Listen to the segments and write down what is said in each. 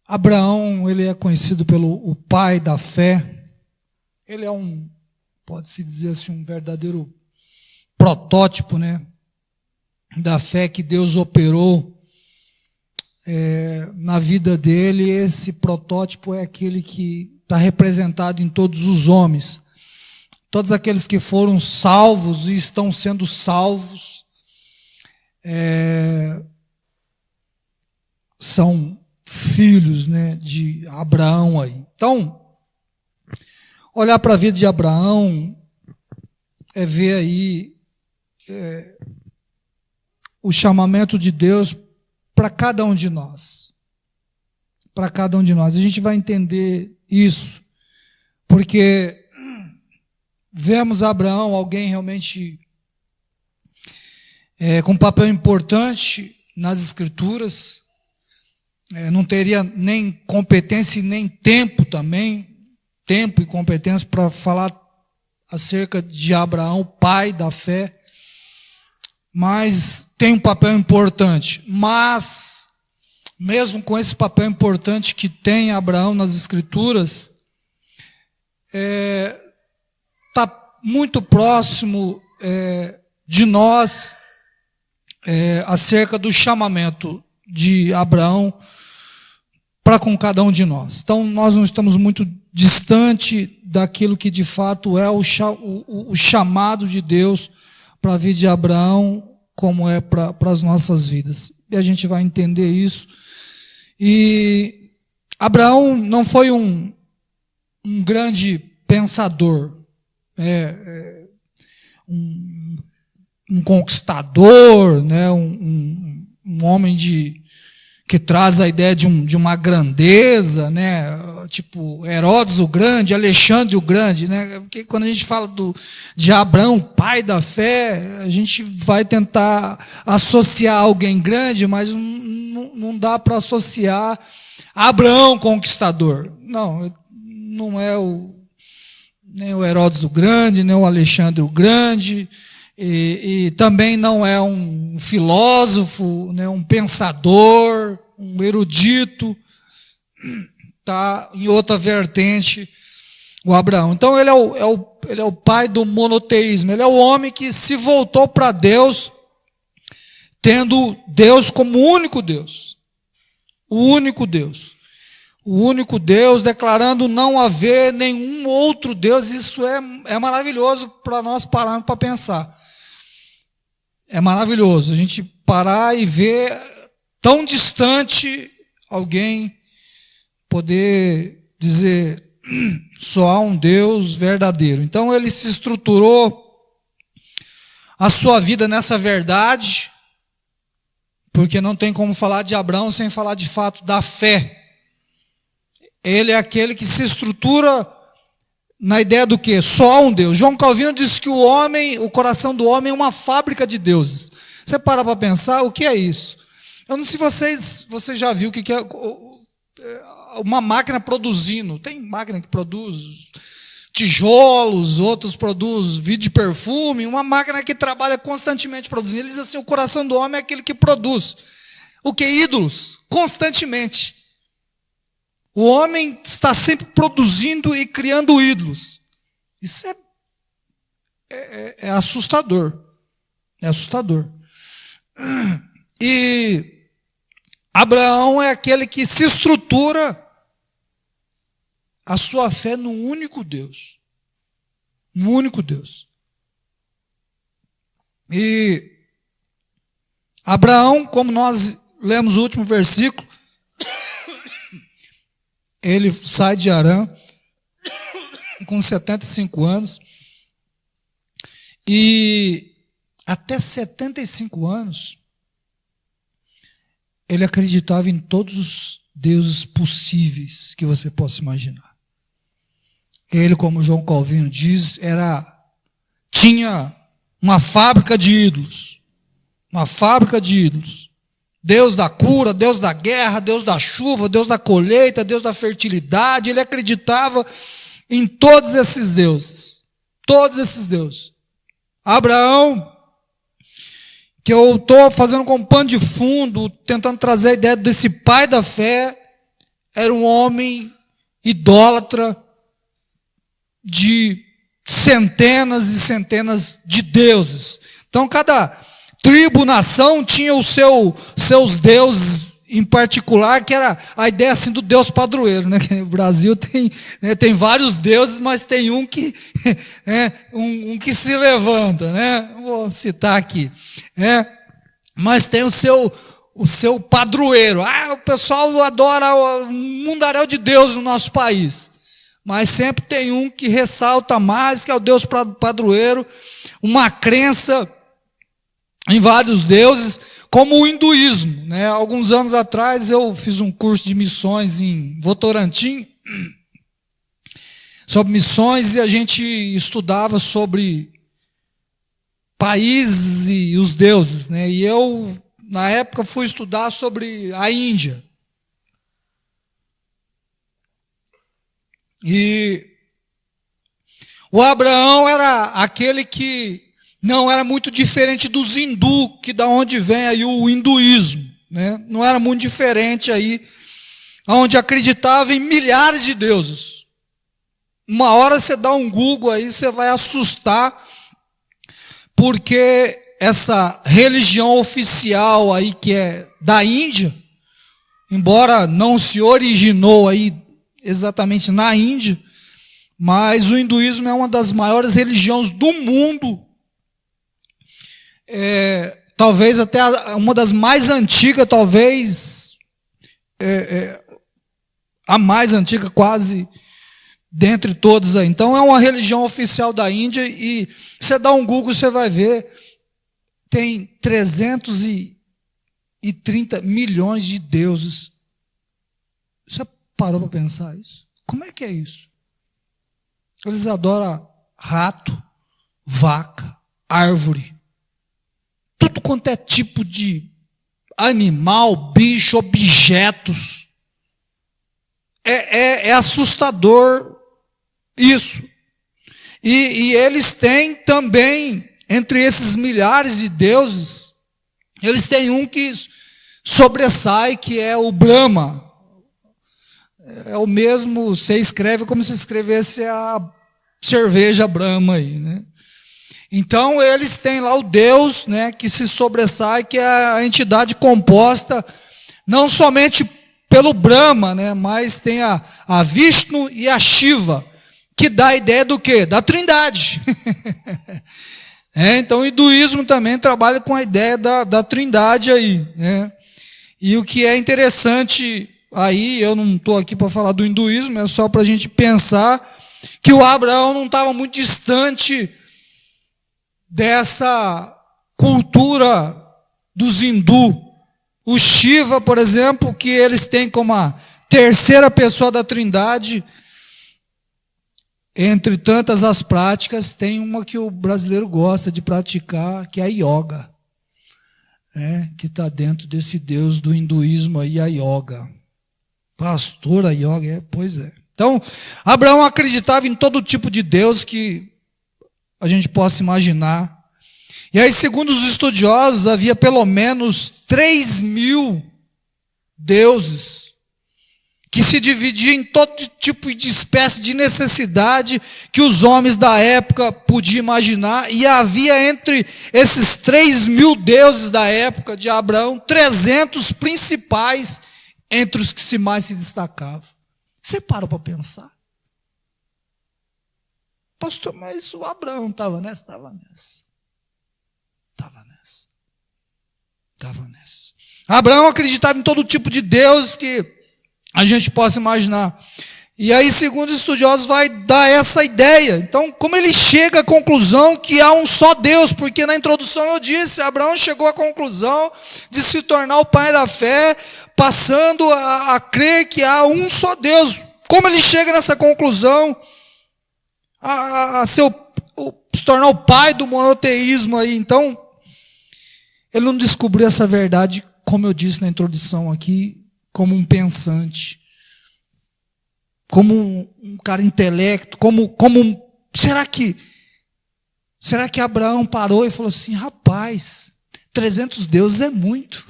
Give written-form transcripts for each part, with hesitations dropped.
Abraão, ele é conhecido pelo o pai da fé. Ele é pode-se dizer assim, um verdadeiro protótipo, né, da fé que Deus operou na vida dele. Esse protótipo é aquele que está representado em todos os homens. Todos aqueles que foram salvos e estão sendo salvos são filhos, né, de Abraão aí. Então, olhar para a vida de Abraão é ver aí o chamamento de Deus para cada um de nós. Para cada um de nós. A gente vai entender isso, porque vemos Abraão, alguém realmente com um papel importante nas Escrituras. Não teria nem competência e nem tempo também, tempo e competência para falar acerca de Abraão, pai da fé, mas tem um papel importante. Mas, mesmo com esse papel importante que tem Abraão nas Escrituras, está muito próximo de nós acerca do chamamento de Abraão para com cada um de nós. Então, nós não estamos muito distante daquilo que de fato é o chamado de Deus para a vida de Abraão, como é para as nossas vidas. E a gente vai entender isso. E Abraão não foi um grande pensador, um conquistador, né, um homem que traz a ideia de uma grandeza, né, tipo Herodes o Grande, Alexandre o Grande, né, porque quando a gente fala de Abraão, pai da fé, a gente vai tentar associar alguém grande, mas não dá para associar Abraão conquistador. Não é nem o Herodes o Grande, nem o Alexandre o Grande, e também não é um filósofo, né, um pensador, um erudito. Está em outra vertente o Abraão. Então ele é o pai do monoteísmo. Ele é o homem que se voltou para Deus, tendo Deus como único Deus. O único Deus. O único Deus, declarando não haver nenhum outro Deus. Isso é maravilhoso para nós pararmos para pensar. É maravilhoso a gente parar e ver tão distante alguém poder dizer só há um Deus verdadeiro. Então ele se estruturou a sua vida nessa verdade, porque não tem como falar de Abraão sem falar de fato da fé. Ele é aquele que se estrutura na ideia do quê? Só há um Deus. João Calvino disse que o coração do homem é uma fábrica de deuses. Você para para pensar, o que é isso? Eu não sei se você já viu o que é uma máquina produzindo. Tem máquina que produz tijolos, outros produzem vidro de perfume, uma máquina que trabalha constantemente produzindo. Ele diz assim, o coração do homem é aquele que produz. O que? Ídolos, constantemente. O homem está sempre produzindo e criando ídolos. Isso é assustador. É assustador. E Abraão é aquele que se estrutura a sua fé no único Deus. No único Deus. E Abraão, como nós lemos o último versículo, ele sai de Harã com 75 anos e até 75 anos ele acreditava em todos os deuses possíveis que você possa imaginar. Ele, como João Calvino diz, tinha uma fábrica de ídolos. Uma fábrica de ídolos. Deus da cura, Deus da guerra, Deus da chuva, Deus da colheita, Deus da fertilidade. Ele acreditava em todos esses deuses. Todos esses deuses. Abraão, que eu estou fazendo como pano de fundo, tentando trazer a ideia desse pai da fé, era um homem idólatra de centenas e centenas de deuses. Então, cada tribo, nação tinha seus deuses em particular, que era a ideia assim do Deus padroeiro, né? O Brasil tem vários deuses, mas tem um que um que se levanta, né? Vou citar aqui, mas tem o seu padroeiro. O pessoal adora o mundaréu de Deus no nosso país, mas sempre tem um que ressalta mais, que é o Deus padroeiro, uma crença em vários deuses, como o hinduísmo, né? Alguns anos atrás eu fiz um curso de missões em Votorantim, sobre missões, e a gente estudava sobre países e os deuses, né? E eu, na época, fui estudar sobre a Índia. E o Abraão era aquele que não era muito diferente dos hindus, que da onde vem aí o hinduísmo, né? Não era muito diferente aí, onde acreditava em milhares de deuses. Uma hora você dá um Google aí, você vai assustar, porque essa religião oficial aí que é da Índia, embora não se originou aí exatamente na Índia, mas o hinduísmo é uma das maiores religiões do mundo, talvez até uma das mais antigas, talvez a mais antiga quase dentre todas aí. Então é uma religião oficial da Índia, e você dá um Google, você vai ver, tem 330 milhões de deuses. Você parou para pensar isso? Como é que é isso? Eles adoram rato, vaca, árvore, tudo quanto é tipo de animal, bicho, objetos. É assustador isso. E eles têm também, entre esses milhares de deuses, eles têm um que sobressai, que é o Brahma. É o mesmo, você escreve como se escrevesse a cerveja Brahma aí, né? Então eles têm lá o Deus, né, que se sobressai, que é a entidade composta não somente pelo Brahma, né, mas tem a Vishnu e a Shiva, que dá a ideia do quê? Da Trindade. Então o hinduísmo também trabalha com a ideia da Trindade aí, né? E o que é interessante aí, eu não estou aqui para falar do hinduísmo, é só para a gente pensar que o Abraão não estava muito distante dessa cultura dos hindus. O Shiva, por exemplo, que eles têm como a terceira pessoa da Trindade, entre tantas as práticas, tem uma que o brasileiro gosta de praticar, que é a yoga, que está dentro desse Deus do hinduísmo aí, a yoga. Pastor, a yoga, pois é. Então, Abraão acreditava em todo tipo de Deus que a gente possa imaginar. E aí, segundo os estudiosos, havia pelo menos 3.000 deuses, que se dividiam em todo tipo de espécie de necessidade que os homens da época podiam imaginar. E havia entre esses 3.000 deuses da época de Abraão, 300 principais entre os que mais se destacavam. Você para para pensar? Pastor, mas o Abraão estava nessa? Estava nessa. Estava nessa. Abraão acreditava em todo tipo de Deus que a gente possa imaginar. E aí, segundo os estudiosos, vai dar essa ideia. Então, como ele chega à conclusão que há um só Deus? Porque na introdução eu disse, Abraão chegou à conclusão de se tornar o pai da fé, passando a crer que há um só Deus. Como ele chega nessa conclusão? Se tornar o pai do monoteísmo aí. Então, ele não descobriu essa verdade, como eu disse na introdução aqui, como um pensante, como um cara intelecto, será que Abraão parou e falou assim, rapaz, 300 deuses é muito,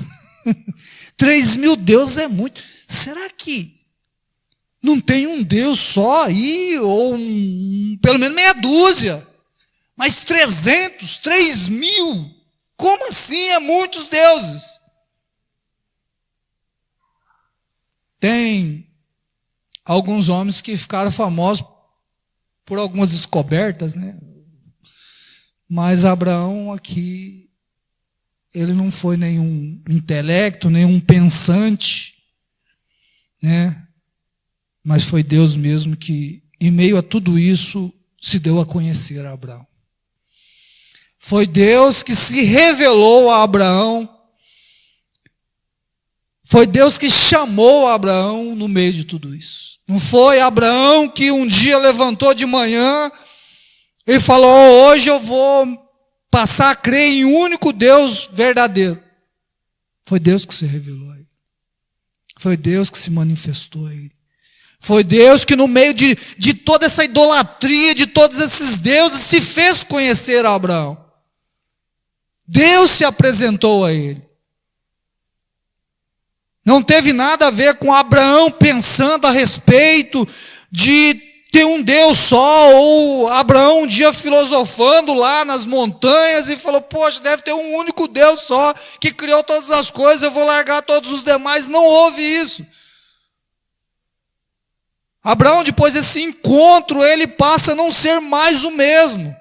3.000 deuses é muito, será que Não tem um Deus só aí, ou pelo menos meia dúzia. Mas 300, 3.000, como assim? É muitos deuses. Tem alguns homens que ficaram famosos por algumas descobertas, né? Mas Abraão aqui, ele não foi nenhum intelecto, nenhum pensante, né? Mas foi Deus mesmo que, em meio a tudo isso, se deu a conhecer a Abraão. Foi Deus que se revelou a Abraão. Foi Deus que chamou a Abraão no meio de tudo isso. Não foi Abraão que um dia levantou de manhã e falou: hoje eu vou passar a crer em um único Deus verdadeiro. Foi Deus que se revelou a ele. Foi Deus que se manifestou a ele. Foi Deus que no meio de toda essa idolatria, de todos esses deuses, se fez conhecer a Abraão. Deus se apresentou a ele. Não teve nada a ver com Abraão pensando a respeito de ter um Deus só, ou Abraão um dia filosofando lá nas montanhas e falou: poxa, deve ter um único Deus só que criou todas as coisas, eu vou largar todos os demais. Não houve isso. Abraão, depois desse encontro, ele passa a não ser mais o mesmo.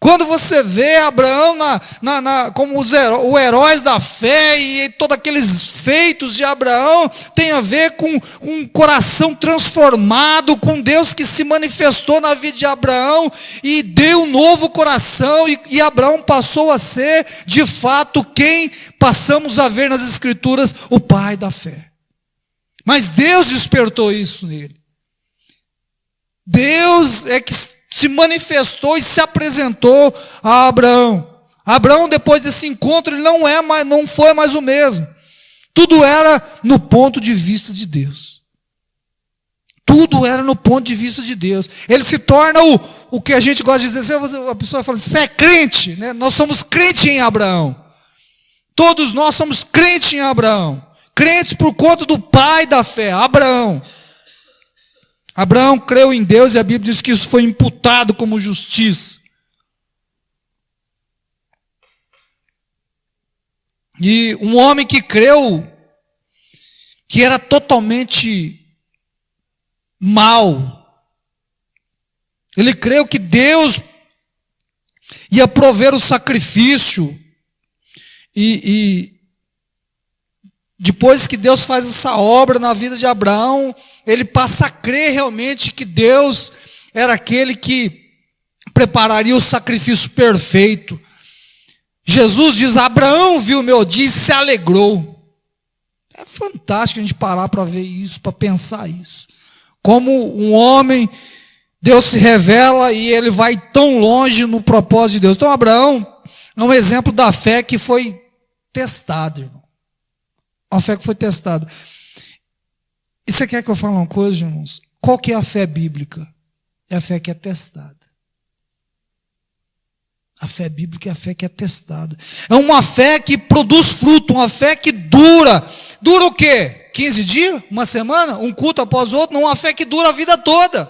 Quando você vê Abraão como os heróis da fé, e todos aqueles feitos de Abraão, tem a ver com um coração transformado, com Deus que se manifestou na vida de Abraão, e deu um novo coração, e Abraão passou a ser, de fato, quem passamos a ver nas Escrituras, o pai da fé. Mas Deus despertou isso nele. Deus é que se manifestou e se apresentou a Abraão. Abraão, depois desse encontro, ele não foi mais o mesmo. Tudo era no ponto de vista de Deus. Tudo era no ponto de vista de Deus. Ele se torna o que a gente gosta de dizer. A pessoa fala: você é crente, né? Nós somos crentes em Abraão. Todos nós somos crentes em Abraão. Crentes por conta do pai da fé, Abraão. Abraão creu em Deus e a Bíblia diz que isso foi imputado como justiça. E um homem que creu, que era totalmente mau, ele creu que Deus ia prover o sacrifício, e depois que Deus faz essa obra na vida de Abraão, ele passa a crer realmente que Deus era aquele que prepararia o sacrifício perfeito. Jesus diz: Abraão viu o meu dia e se alegrou. É fantástico a gente parar para ver isso, para pensar isso. Como um homem, Deus se revela e ele vai tão longe no propósito de Deus. Então Abraão é um exemplo da fé que foi testada, irmão. A fé que foi testada. E você quer que eu fale uma coisa, irmãos? Qual que é a fé bíblica? É a fé que é testada. A fé bíblica é a fé que é testada. É uma fé que produz fruto, uma fé que dura. Dura o quê? 15 dias? Uma semana? Um culto após o outro? Não, uma fé que dura a vida toda.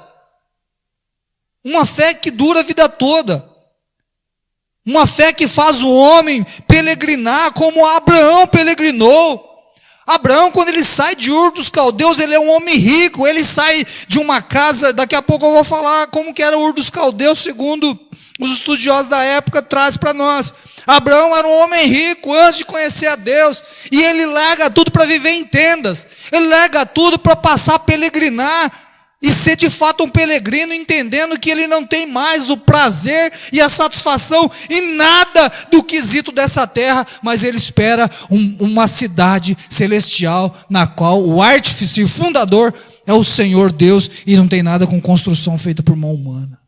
Uma fé que dura a vida toda. Uma fé que faz o homem peregrinar como Abraão peregrinou. Abraão, quando ele sai de Ur dos Caldeus, ele é um homem rico, ele sai de uma casa, daqui a pouco eu vou falar como que era Ur dos Caldeus, segundo os estudiosos da época, traz para nós. Abraão era um homem rico antes de conhecer a Deus, e ele larga tudo para viver em tendas, ele larga tudo para passar a peregrinar, e ser de fato um peregrino, entendendo que ele não tem mais o prazer e a satisfação em nada do quesito dessa terra, mas ele espera uma cidade celestial, na qual o artífice e fundador é o Senhor Deus, e não tem nada com construção feita por mão humana.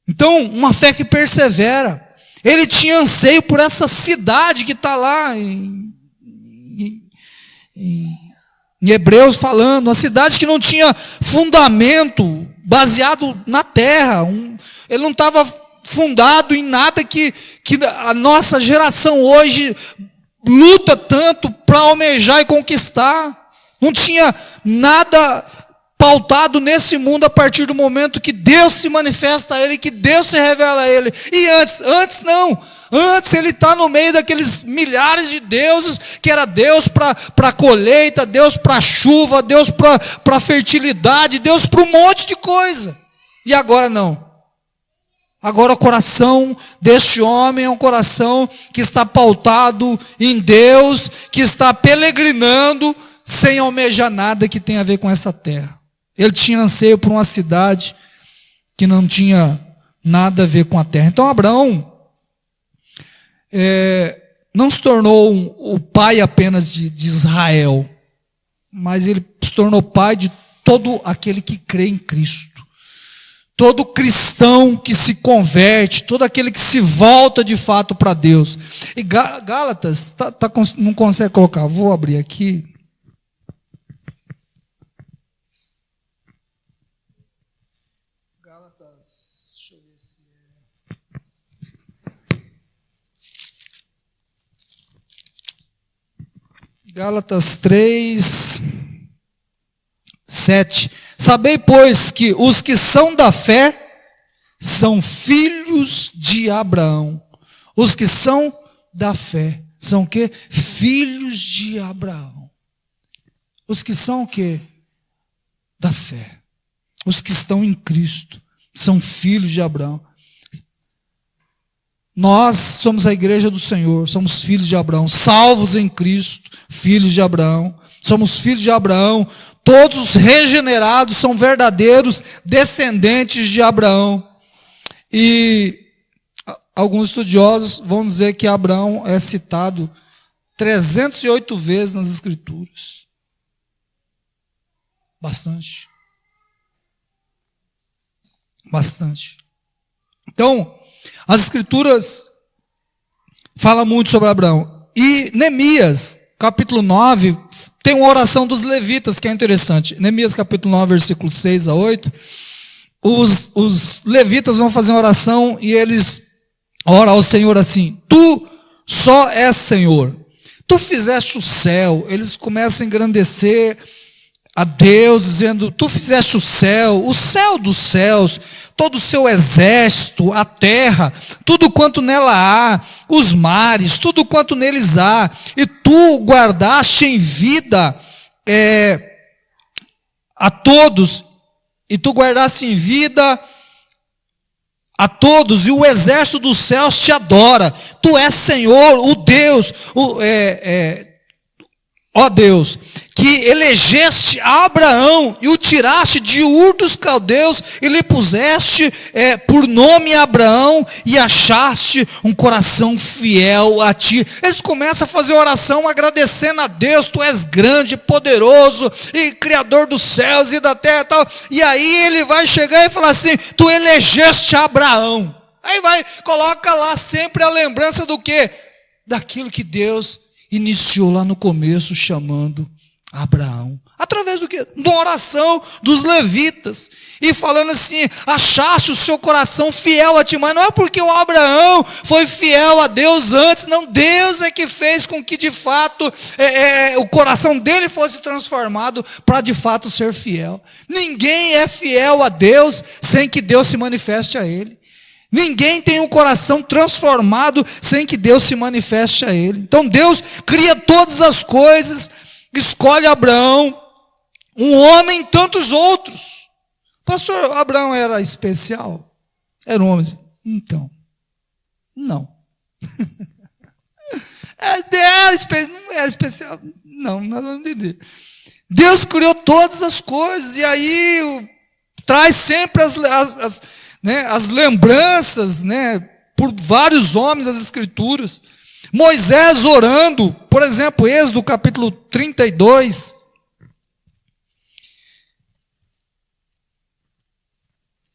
Então, uma fé que persevera. Ele tinha anseio por essa cidade que está lá em Hebreus falando, uma cidade que não tinha fundamento, baseado na terra. Ele não estava fundado em nada que a nossa geração hoje luta tanto para almejar e conquistar. Não tinha nada pautado nesse mundo a partir do momento que Deus se manifesta a ele, que Deus se revela a ele. E antes não. Antes ele está no meio daqueles milhares de deuses, que era Deus para a colheita, Deus para a chuva, Deus para a fertilidade, Deus para um monte de coisa. E agora não. Agora o coração deste homem é um coração que está pautado em Deus, que está peregrinando, sem almejar nada que tenha a ver com essa terra. Ele tinha anseio por uma cidade que não tinha nada a ver com a terra. Então Abraão não se tornou o pai apenas de Israel, mas ele se tornou pai de todo aquele que crê em Cristo. Todo cristão que se converte, todo aquele que se volta de fato para Deus. E Gálatas, não consegue colocar, vou abrir aqui. Gálatas, deixa eu ver se Gálatas 3, 7. Sabei, pois, que os que são da fé são filhos de Abraão. Os que são da fé são o quê? Filhos de Abraão. Os que são o quê? Da fé. Os que estão em Cristo são filhos de Abraão. Nós somos a igreja do Senhor, somos filhos de Abraão, salvos em Cristo, filhos de Abraão. Somos filhos de Abraão, todos os regenerados são verdadeiros descendentes de Abraão. E alguns estudiosos vão dizer que Abraão é citado 308 vezes nas Escrituras. Bastante. Bastante. Então, as Escrituras falam muito sobre Abraão. E Neemias, capítulo 9, tem uma oração dos levitas que é interessante. Neemias capítulo 9, versículo 6 a 8. Os levitas vão fazer uma oração e eles oram ao Senhor assim: Tu só és Senhor. Tu fizeste o céu. Eles começam a engrandecer a Deus, dizendo: Tu fizeste o céu dos céus, todo o seu exército, a terra, tudo quanto nela há, os mares, tudo quanto neles há, e tu guardaste em vida a todos, e tu guardaste em vida a todos, e o exército dos céus te adora. Tu és Senhor, o Deus, ó Deus, que elegeste Abraão e o tiraste de Ur dos Caldeus e lhe puseste por nome Abraão e achaste um coração fiel a ti. Eles começam a fazer oração agradecendo a Deus: Tu és grande, poderoso e criador dos céus e da terra e tal. E aí ele vai chegar e falar assim: Tu elegeste Abraão. Aí coloca lá sempre a lembrança do quê? Daquilo que Deus iniciou lá no começo, chamando Abraão. Através do quê? De uma oração dos levitas. E falando assim: achaste o seu coração fiel a ti. Mas não é porque o Abraão foi fiel a Deus antes. Não, Deus é que fez com que de fato o coração dele fosse transformado para de fato ser fiel. Ninguém é fiel a Deus sem que Deus se manifeste a ele. Ninguém tem um coração transformado sem que Deus se manifeste a ele. Então Deus cria todas as coisas, escolhe Abraão, um homem e tantos outros. Pastor, Abraão era especial? Era um homem? Então, não. Não era especial? Não, nós vamos entender. Deus criou todas as coisas, e aí traz sempre as lembranças, por vários homens das Escrituras. Moisés orando, por exemplo, Êxodo capítulo 32.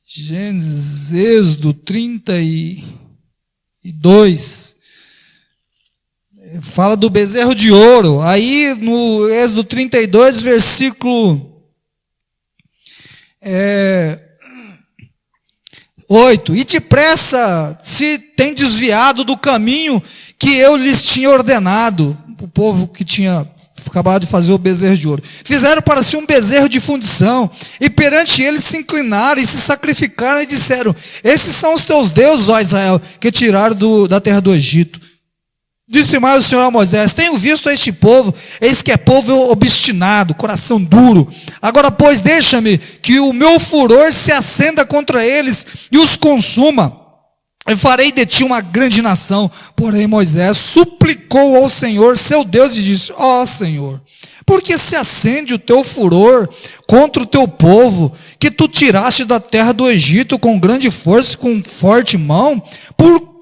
Gênesis, Êxodo 32. Fala do bezerro de ouro. Aí no Êxodo 32, versículo 8. E depressa se tem desviado do caminho que que eu lhes tinha ordenado, o povo que tinha acabado de fazer o bezerro de ouro. Fizeram para si um bezerro de fundição, e perante ele se inclinaram e se sacrificaram e disseram: esses são os teus deuses, ó Israel, que tiraram da terra do Egito. Disse mais o Senhor a Moisés: tenho visto este povo, eis que é povo obstinado, coração duro. Agora, pois, deixa-me que o meu furor se acenda contra eles e os consuma. Eu farei de ti uma grande nação. Porém, Moisés suplicou ao Senhor, seu Deus, e disse: ó Senhor, por que se acende o teu furor contra o teu povo, que tu tiraste da terra do Egito com grande força e com forte mão? Por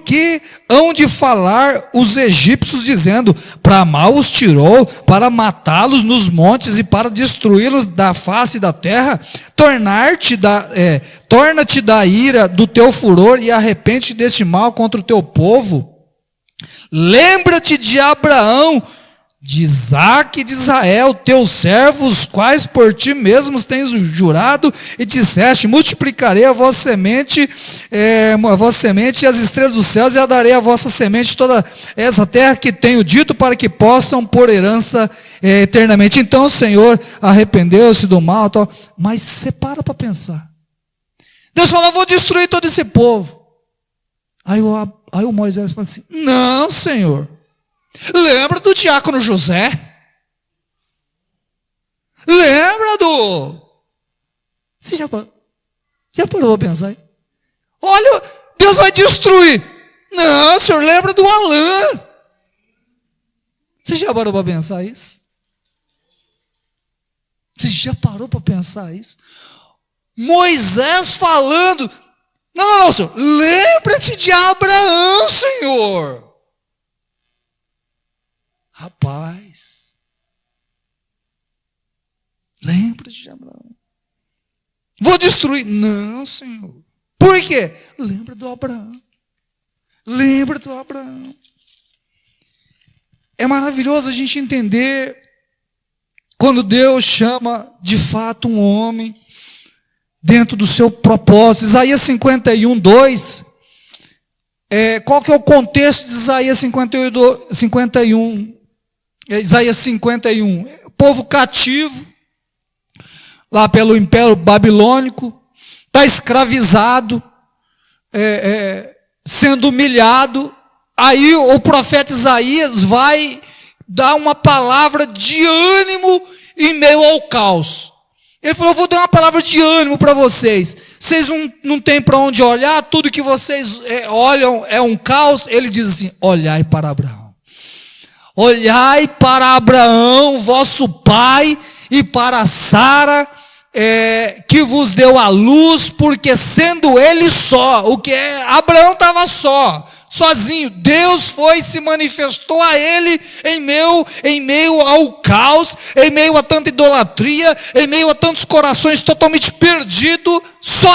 que hão de falar os egípcios, dizendo: para mal os tirou, para matá-los nos montes e para destruí-los da face da terra? Torna-te da ira do teu furor e arrepende-te deste mal contra o teu povo. Lembra-te de Abraão, de Isaque e de Israel, teus servos, quais por ti mesmos tens jurado, e disseste: multiplicarei a vossa semente e as estrelas dos céus, e a darei a vossa semente toda essa terra que tenho dito, para que possam por herança eternamente. Então o Senhor arrependeu-se do mal, tal. Mas você para pensar. Deus falou: vou destruir todo esse povo. Aí o Moisés fala assim: não, Senhor, lembra do diácono José? Lembra do... Você já parou para pensar aí? Olha, Deus vai destruir. Não, Senhor, lembra do Alain. Você já parou para pensar isso? Você já parou para pensar isso? Moisés falando: não, Senhor, lembra-te de Abraão, Senhor. Rapaz, lembra-te de Abraão. Vou destruir. Não, Senhor. Por quê? Lembra do Abraão. Lembra do Abraão. É maravilhoso a gente entender quando Deus chama de fato um homem dentro do seu propósito. Isaías 51, 2. Qual que é o contexto de Isaías 51? Isaías 51. O povo cativo, lá pelo Império Babilônico, está escravizado, sendo humilhado. Aí o profeta Isaías vai dar uma palavra de ânimo em meio ao caos. Ele falou: eu vou dar uma palavra de ânimo para vocês. Vocês não têm para onde olhar, tudo que vocês olham é um caos. Ele diz assim: olhai para Abraão. Olhai para Abraão, vosso pai, e para Sara, que vos deu a luz, porque sendo ele só, Abraão estava sozinho, Deus foi e se manifestou a ele em meio ao caos, em meio a tanta idolatria, em meio a tantos corações totalmente perdidos. Só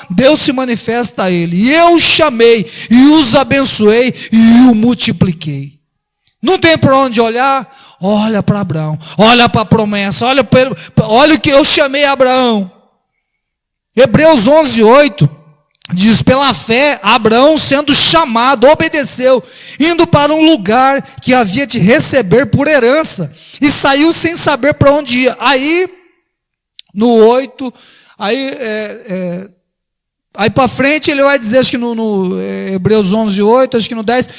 Deus se manifesta a ele. E eu chamei, e os abençoei, e o multipliquei. Não tem para onde olhar? Olha para Abraão, olha para a promessa, olha o que eu chamei Abraão. Hebreus 11, 8 diz: pela fé, Abraão, sendo chamado, obedeceu, indo para um lugar que havia de receber por herança, e saiu sem saber para onde ia. Aí, no 8, aí para frente ele vai dizer, acho que no Hebreus 11, 8, acho que no 10,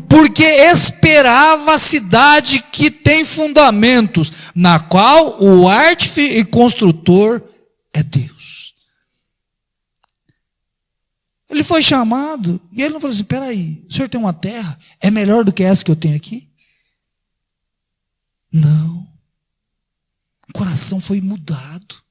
porque esperava a cidade que tem fundamentos, na qual o artífice e construtor é Deus. Ele foi chamado, e ele não falou assim: peraí, o senhor tem uma terra, é melhor do que essa que eu tenho aqui? Não. O coração foi mudado.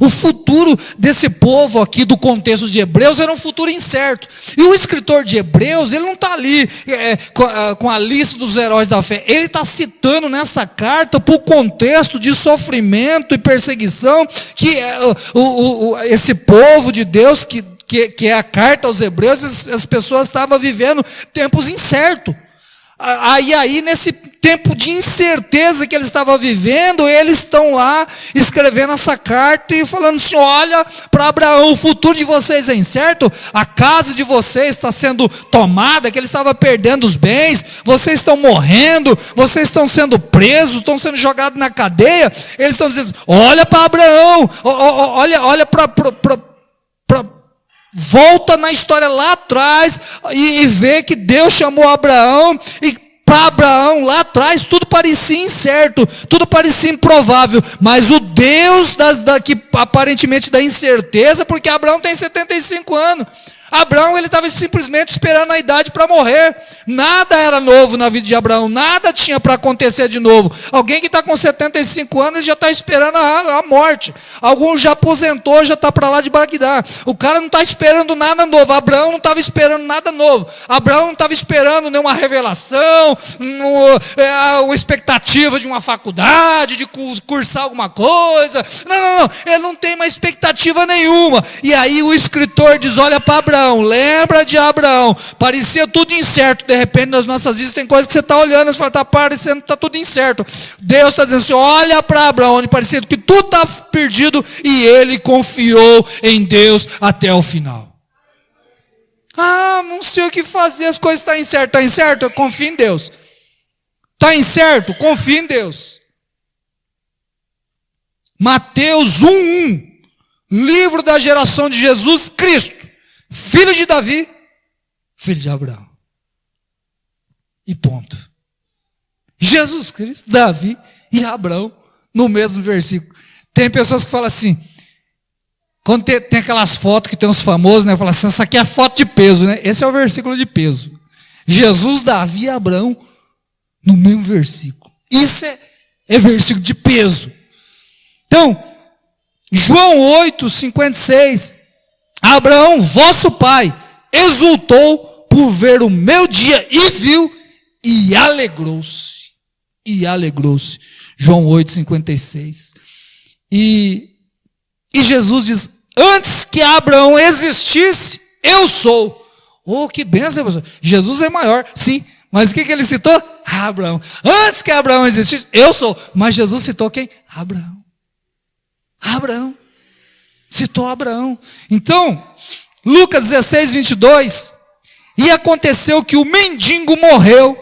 O futuro desse povo aqui, do contexto de Hebreus, era um futuro incerto. E o escritor de Hebreus, ele não está ali com a lista dos heróis da fé. Ele está citando nessa carta para o contexto de sofrimento e perseguição que esse povo de Deus, que é a carta aos Hebreus, as pessoas estavam vivendo tempos incertos. Aí, nesse tempo de incerteza que eles estavam vivendo, eles estão lá escrevendo essa carta e falando assim: olha para Abraão, o futuro de vocês é incerto, a casa de vocês está sendo tomada, que ele estava perdendo os bens, vocês estão morrendo, vocês estão sendo presos, estão sendo jogados na cadeia. Eles estão dizendo: olha para Abraão, olha para volta na história lá atrás e vê que Deus chamou Abraão, e para Abraão lá atrás tudo parecia incerto, tudo parecia improvável, mas o Deus que aparentemente da incerteza, porque Abraão tem 75 anos. Abraão, ele estava simplesmente esperando a idade para morrer. Nada era novo na vida de Abraão, nada tinha para acontecer de novo. Alguém que está com 75 anos, ele já está esperando a morte. Algum já aposentou, já está para lá de Bagdá. O cara não está esperando nada novo. Abraão não estava esperando nada novo. Abraão não estava esperando nenhuma revelação, uma expectativa de uma faculdade, de cursar alguma coisa. Não, ele não tem mais expectativa nenhuma. E aí o escritor diz: olha para Abraão, lembra de Abraão, parecia tudo incerto. De repente nas nossas vidas tem coisas que você está olhando e você fala: está parecendo que está tudo incerto. Deus está dizendo assim: olha para Abraão, onde parecia que tudo está perdido, e ele confiou em Deus até o final. Não sei o que fazer, as coisas estão incertas. Está incerto? Confia em Deus. Está incerto? Confia em Deus. Mateus 1:1, livro da geração de Jesus Cristo, filho de Davi, filho de Abraão. E ponto. Jesus Cristo, Davi e Abraão no mesmo versículo. Tem pessoas que falam assim, quando tem aquelas fotos que tem os famosos, né? Falam assim: essa aqui é a foto de peso, né? Esse é o versículo de peso. Jesus, Davi e Abraão no mesmo versículo. Isso é versículo de peso. Então, João 8:56. Abraão, vosso pai, exultou por ver o meu dia e viu e alegrou-se. E alegrou-se. João 8:56. E Jesus diz: antes que Abraão existisse, eu sou. Oh, que bênção, pastor. Jesus é maior, sim. Mas o que ele citou? Abraão. Antes que Abraão existisse, eu sou. Mas Jesus citou quem? Abraão. Abraão. Citou Abraão. Então, Lucas 16:22. E aconteceu que o mendigo morreu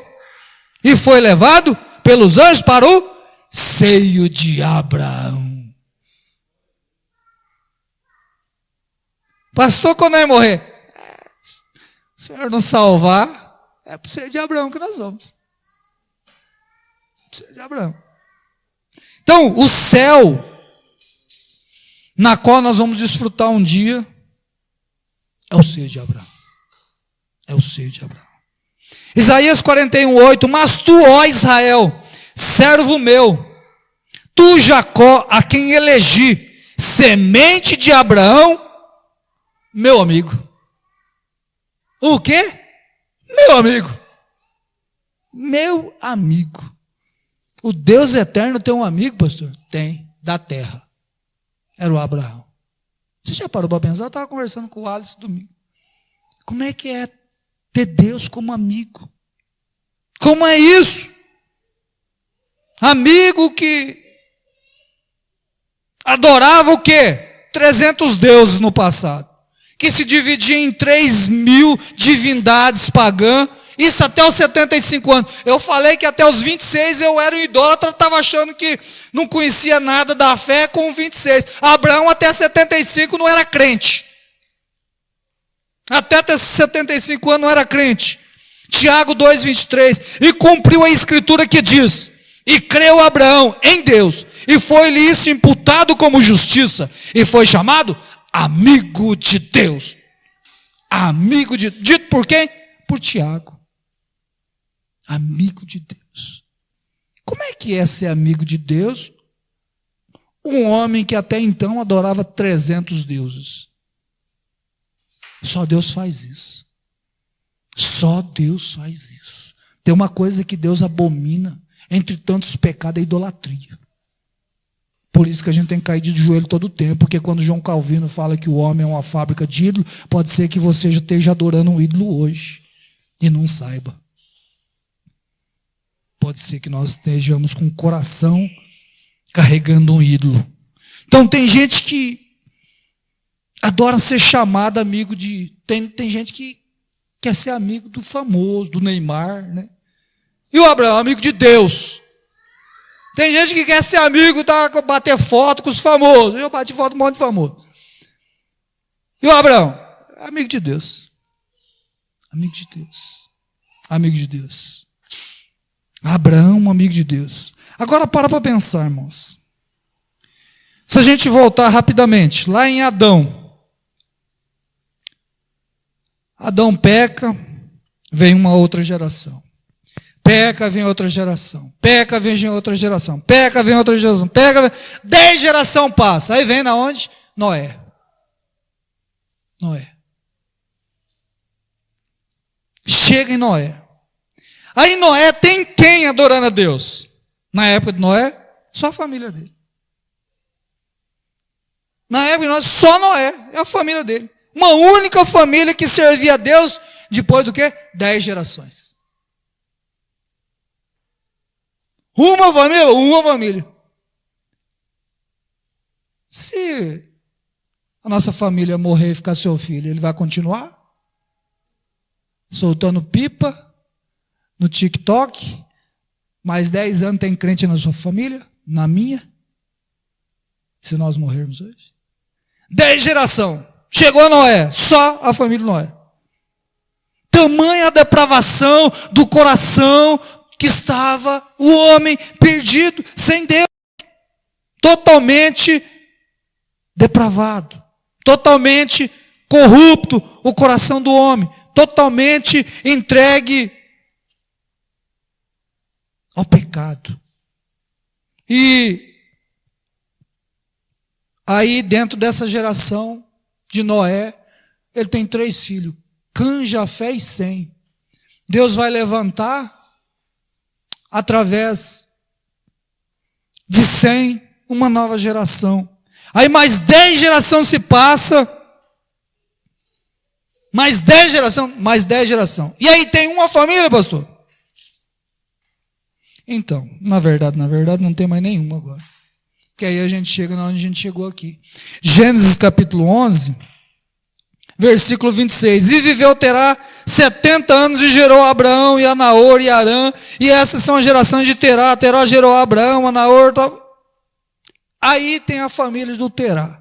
e foi levado pelos anjos para o seio de Abraão. Pastor, quando vai morrer? Se o Senhor nos salvar, é para o seio de Abraão que nós vamos. Para o seio de Abraão. Então, o céu, na qual nós vamos desfrutar um dia, é o seio de Abraão. É o seio de Abraão. Isaías 41:8. Mas tu, ó Israel, servo meu, tu, Jacó, a quem elegi, semente de Abraão, meu amigo. O quê? Meu amigo. Meu amigo. O Deus eterno tem um amigo, pastor? Tem, da terra. Era o Abraão. Você já parou para pensar? Eu estava conversando com o Alisson domingo. Como é que é ter Deus como amigo? Como é isso? Amigo que adorava o quê? 300 deuses no passado. Que se dividia em 3.000 divindades pagãs. Isso até os 75 anos. Eu falei que até os 26 eu era um idólatra, estava achando que não conhecia nada da fé com 26. Abraão até 75 não era crente. Até 75 anos não era crente. Tiago 2:23. E cumpriu a escritura que diz: e creu Abraão em Deus, e foi-lhe isso imputado como justiça, e foi chamado amigo de Deus. Amigo de... Dito por quem? Por Tiago. Amigo de Deus. Como é que é ser amigo de Deus? Um homem que até então adorava 300 deuses. Só Deus faz isso. Só Deus faz isso. Tem uma coisa que Deus abomina, entre tantos pecados, é a idolatria. Por isso que a gente tem que cair de joelho todo o tempo, porque quando João Calvino fala que o homem é uma fábrica de ídolo, pode ser que você já esteja adorando um ídolo hoje e não saiba. pode ser que nós estejamos com o coração carregando um ídolo. Então tem gente que adora ser chamado amigo de... Tem gente que quer ser amigo do famoso, do Neymar, né? E o Abraão, amigo de Deus. Tem gente que quer ser amigo e bater foto com os famosos. Eu bati foto com um monte de famoso. E o Abraão, amigo de Deus. Amigo de Deus. Amigo de Deus. Abraão, amigo de Deus. Agora para pensar, irmãos. Se a gente voltar rapidamente, lá em Adão. Adão peca, vem uma outra geração. Peca, vem outra geração. Peca, vem outra geração. Peca, vem outra geração. Peca, 10 gerações passa. Aí vem na onde? Noé. Noé. Chega em Noé. Aí Noé tem quem adorando a Deus? Na época de Noé, só a família dele. Na época de Noé, só Noé, é a família dele. Uma única família que servia a Deus, depois do quê? 10 gerações. Uma família. Se a nossa família morrer e ficar seu filho, ele vai continuar? Soltando pipa no TikTok? Mais 10 anos tem crente na sua família? Na minha? Se nós morrermos hoje? 10 gerações. Chegou Noé, só a família de Noé. Tamanha depravação do coração que estava o homem perdido, sem Deus. Totalmente depravado. Totalmente corrupto o coração do homem. Totalmente entregue ao pecado. E aí dentro dessa geração de Noé, ele tem 3 filhos, Cã, Jafé e Sem. Deus vai levantar, através de Sem, uma nova geração. Aí mais 10 gerações se passa, mais 10 gerações. E aí tem uma família, pastor? Então, na verdade, não tem mais nenhuma agora. Que aí a gente chega onde a gente chegou aqui. Gênesis capítulo 11, versículo 26. E viveu Terá 70 anos e gerou Abraão e a Naor e Arã. E essas são as gerações de Terá. Terá gerou Abraão, a Naor. Aí tem a família do Terá.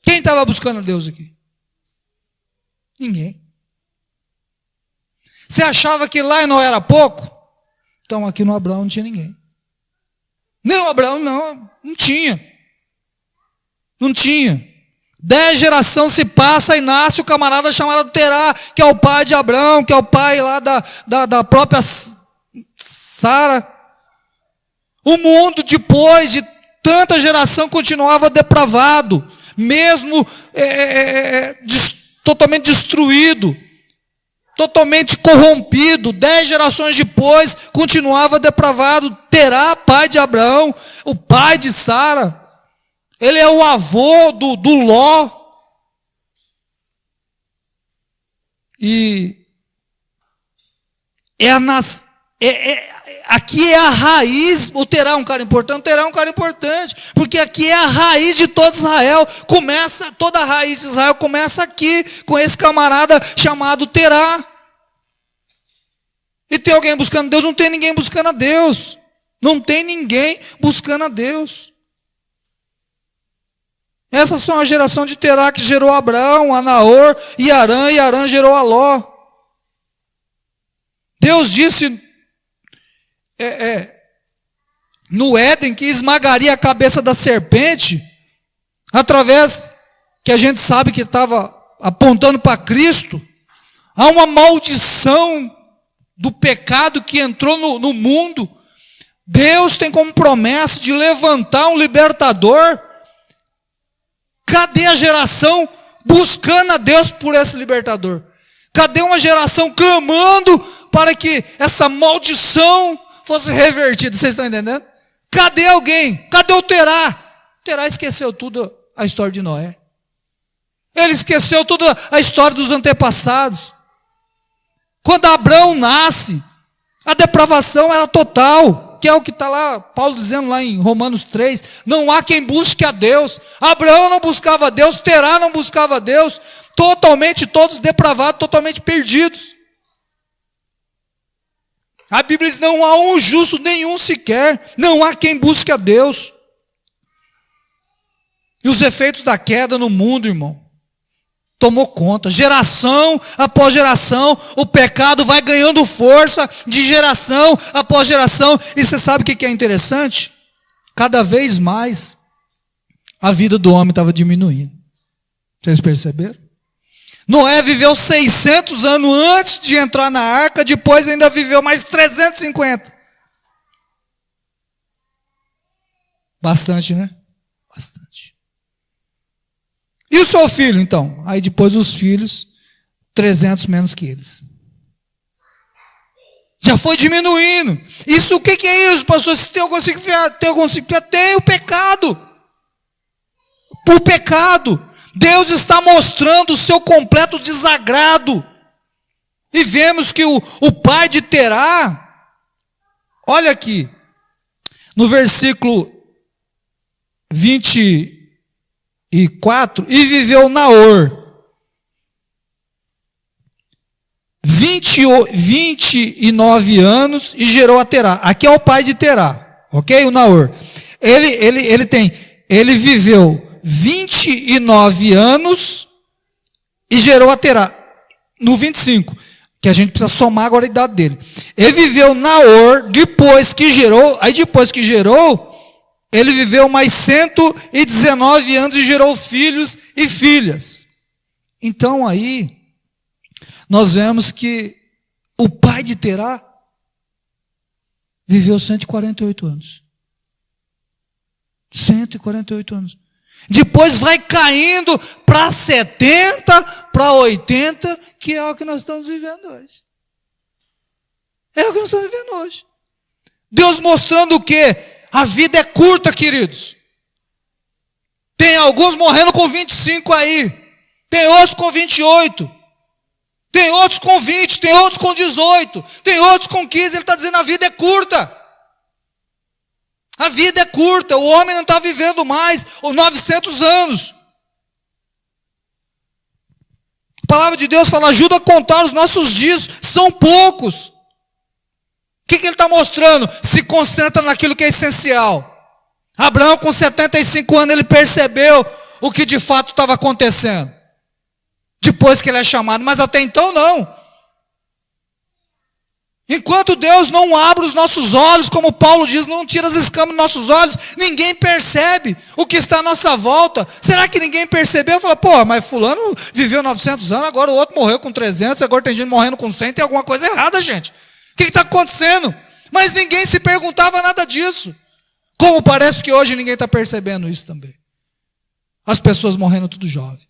Quem estava buscando Deus aqui? Ninguém. Você achava que lá não era pouco? Então aqui no Abraão não tinha ninguém. Não, Abraão não tinha. Não tinha. 10 gerações se passa e nasce o camarada chamado Terá, que é o pai de Abraão, que é o pai lá da própria Sara. O mundo, depois de tanta geração, continuava depravado, mesmo totalmente destruído, totalmente corrompido. 10 gerações depois, continuava depravado. Terá, pai de Abraão, o pai de Sara. Ele é o avô do Ló. E aqui é a raiz. O Terá é um cara importante? Terá é um cara importante, porque aqui é a raiz de todo Israel. Toda a raiz de Israel começa aqui, com esse camarada chamado Terá. E tem alguém buscando Deus? Não tem ninguém buscando a Deus. Não tem ninguém buscando a Deus. Essas são a geração de Terá, que gerou Abraão, a Naor e Arã gerou a Ló. Deus disse no Éden que esmagaria a cabeça da serpente, através, que a gente sabe que estava apontando para Cristo. Há uma maldição do pecado que entrou no mundo. Deus tem como promessa de levantar um libertador. Cadê a geração buscando a Deus por esse libertador? Cadê uma geração clamando para que essa maldição fosse revertida? Vocês estão entendendo? Cadê alguém? Cadê o Terá? Terá esqueceu tudo a história de Noé. Ele esqueceu toda a história dos antepassados. Quando Abraão nasce, a depravação era total, que é o que está lá, Paulo dizendo lá em Romanos 3, não há quem busque a Deus. Abraão não buscava a Deus, Terá não buscava a Deus, totalmente todos depravados, totalmente perdidos. A Bíblia diz, não há um justo, nenhum sequer, não há quem busque a Deus. E os efeitos da queda no mundo, irmão, tomou conta, geração após geração, o pecado vai ganhando força de geração após geração, e você sabe o que é interessante? Cada vez mais a vida do homem estava diminuindo. Vocês perceberam? Noé viveu 600 anos antes de entrar na arca, depois ainda viveu mais 350. Bastante, né? Bastante. E o seu filho, então? Aí depois os filhos, 300 menos que eles. Já foi diminuindo. Isso, o que é isso, pastor? Se tem algum significado, tem o pecado. O pecado. Deus está mostrando o seu completo desagrado. E vemos que o pai de Terá, olha aqui, no versículo 24, e viveu Naor 29 anos e gerou a Terá. Aqui é o pai de Terá, ok? O Naor. Ele viveu 29 anos e gerou a Terá. No 25, que a gente precisa somar agora a idade dele. Ele viveu Naor, depois que gerou, ele viveu mais 119 anos e gerou filhos e filhas. Então aí, nós vemos que o pai de Terá viveu 148 anos. 148 anos. Depois vai caindo para 70, para 80, que é o que nós estamos vivendo hoje. É o que nós estamos vivendo hoje. Deus mostrando o quê? A vida é curta, queridos. Tem alguns morrendo com 25 aí. Tem outros com 28. Tem outros com 20. Tem outros com 18. Tem outros com 15. Ele está dizendo a vida é curta. A vida é curta. O homem não está vivendo mais 900 anos. A palavra de Deus fala, ajuda a contar os nossos dias. São poucos. O que ele está mostrando? Se concentra naquilo que é essencial. Abraão, com 75 anos, ele percebeu o que de fato estava acontecendo. Depois que ele é chamado, mas até então não. Enquanto Deus não abre os nossos olhos, como Paulo diz, não tira as escamas dos nossos olhos, ninguém percebe o que está à nossa volta. Será que ninguém percebeu? Fala, pô, mas fulano viveu 900 anos, agora o outro morreu com 300, agora tem gente morrendo com 100, tem alguma coisa errada, gente. O que está acontecendo? Mas ninguém se perguntava nada disso. Como parece que hoje ninguém está percebendo isso também. As pessoas morrendo tudo jovem.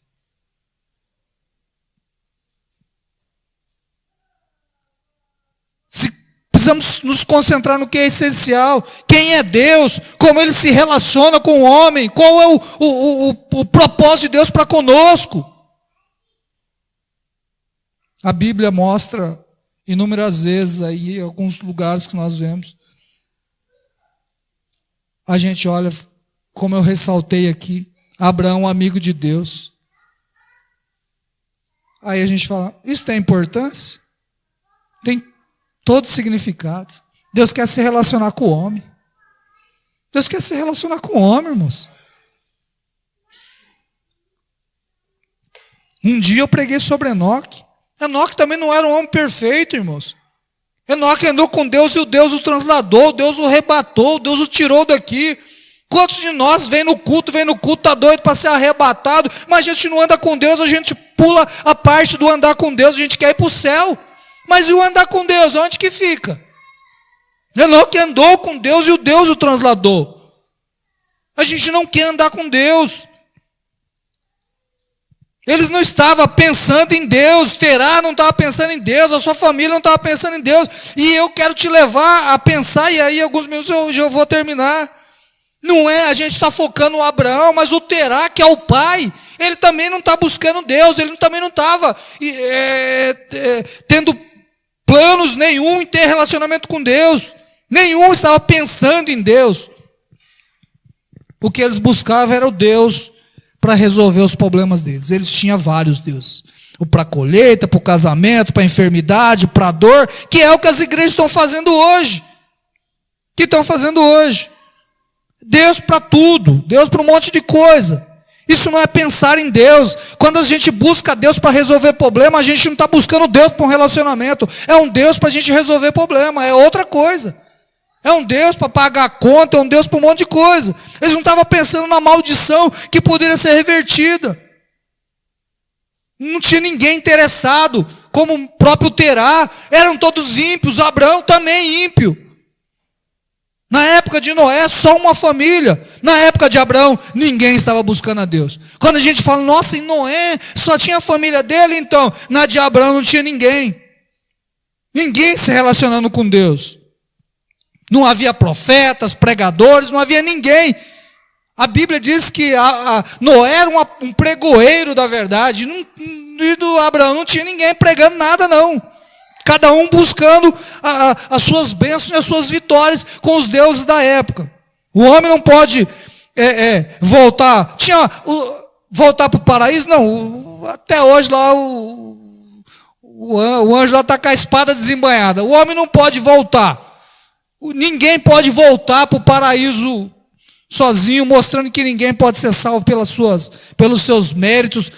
Precisamos nos concentrar no que é essencial. Quem é Deus? Como Ele se relaciona com o homem? Qual é o propósito de Deus para conosco? A Bíblia mostra inúmeras vezes aí, em alguns lugares que nós vemos. A gente olha, como eu ressaltei aqui, Abraão, amigo de Deus. Aí a gente fala, isso tem importância? Tem todo significado. Deus quer se relacionar com o homem. Deus quer se relacionar com o homem, irmãos. Um dia eu preguei sobre Enoque. Enoque também não era um homem perfeito, irmãos. Enoque andou com Deus e o Deus o transladou, Deus o arrebatou, Deus o tirou daqui. Quantos de nós vem no culto, está doido para ser arrebatado, mas a gente não anda com Deus, a gente pula a parte do andar com Deus, a gente quer ir para o céu. Mas e o andar com Deus, onde que fica? Enoque andou com Deus e o Deus o transladou. A gente não quer andar com Deus. Eles não estavam pensando em Deus, Terá não estava pensando em Deus, a sua família não estava pensando em Deus. E eu quero te levar a pensar, e aí alguns minutos eu já vou terminar. Não é, a gente está focando no Abraão, mas o Terá, que é o pai, ele também não está buscando Deus, ele também não estava tendo planos nenhum em ter relacionamento com Deus. Nenhum estava pensando em Deus. O que eles buscavam era o Deus para resolver os problemas deles. Eles tinham vários deuses. O para a colheita, para o casamento, para a enfermidade, para a dor, que é o que as igrejas estão fazendo hoje. Que estão fazendo hoje. Deus para tudo, Deus para um monte de coisa. Isso não é pensar em Deus. Quando a gente busca Deus para resolver problema, a gente não está buscando Deus para um relacionamento. É um Deus para a gente resolver problema, é outra coisa. É um Deus para pagar a conta, é um Deus para um monte de coisa. Eles não estavam pensando na maldição que poderia ser revertida. Não tinha ninguém interessado, como o próprio Terá. Eram todos ímpios, Abraão também ímpio. Na época de Noé, só uma família. Na época de Abraão, ninguém estava buscando a Deus. Quando a gente fala, nossa, em Noé só tinha a família dele, então, na de Abraão não tinha ninguém. Ninguém se relacionando com Deus. Não havia profetas, pregadores, não havia ninguém. A Bíblia diz que Noé era um pregoeiro da verdade. E do Abraão não tinha ninguém pregando nada, não. Cada um buscando as suas bênçãos e as suas vitórias com os deuses da época. O homem não pode voltar. Voltar para o paraíso? Não. Até hoje lá o anjo lá está com a espada desembainhada. O homem não pode voltar. Ninguém pode voltar para o paraíso sozinho, mostrando que ninguém pode ser salvo pelos seus méritos.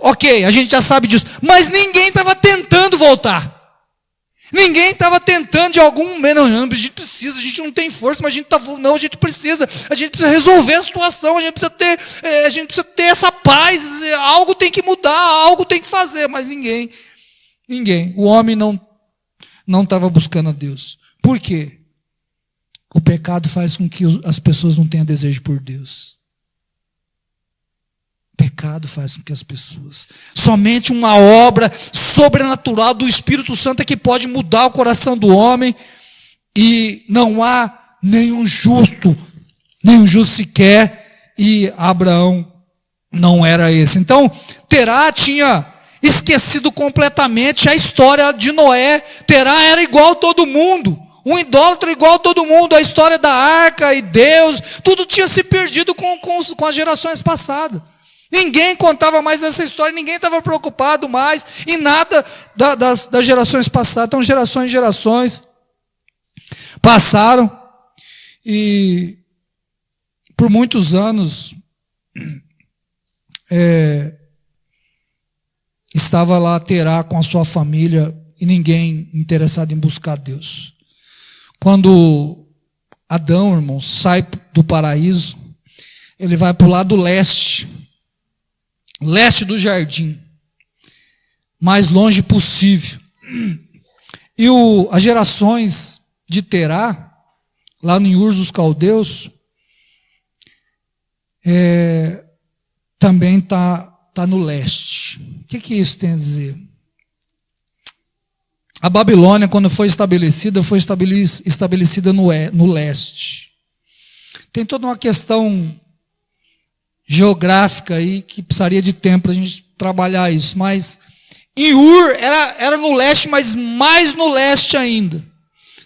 Ok, a gente já sabe disso. Mas ninguém estava tentando voltar. Ninguém estava tentando de algum menos. Não, a gente precisa, a gente não tem força, mas a gente precisa resolver a situação, a gente precisa ter essa paz, algo tem que mudar, algo tem que fazer, mas ninguém. O homem não estava buscando a Deus. Por quê? O pecado faz com que as pessoas não tenham desejo por Deus. Pecado faz com que as pessoas... Somente uma obra sobrenatural do Espírito Santo é que pode mudar o coração do homem. E não há nenhum justo sequer. E Abraão não era esse. Então, Terá tinha esquecido completamente a história de Noé. Terá era igual a todo mundo. Um idólatra igual a todo mundo. A história da arca e Deus, tudo tinha se perdido com as gerações passadas. Ninguém contava mais essa história, ninguém estava preocupado mais em nada das gerações passadas. Então, gerações passaram e por muitos anos estava lá Terá com a sua família e ninguém interessado em buscar Deus. Quando Adão, irmãos, sai do paraíso, ele vai para o lado leste do jardim, mais longe possível. E as gerações de Terá, lá em Ur dos Caldeus, também tá no leste. O que isso tem a dizer? A Babilônia, quando foi estabelecida no leste. Tem toda uma questão geográfica aí, que precisaria de tempo para a gente trabalhar isso, mas em Ur era no leste, mas mais no leste ainda.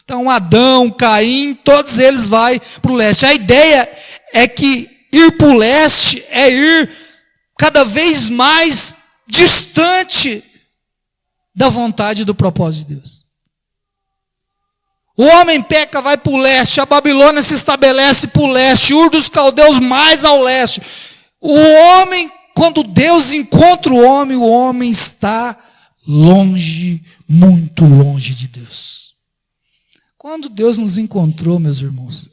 Então Adão, Caim, todos eles vão para o leste. A ideia é que ir para o leste é ir cada vez mais distante da vontade e do propósito de Deus. O homem peca, vai para o leste, a Babilônia se estabelece para o leste, Ur dos Caldeus mais ao leste. O homem, quando Deus encontra o homem está longe, muito longe de Deus. Quando Deus nos encontrou, meus irmãos,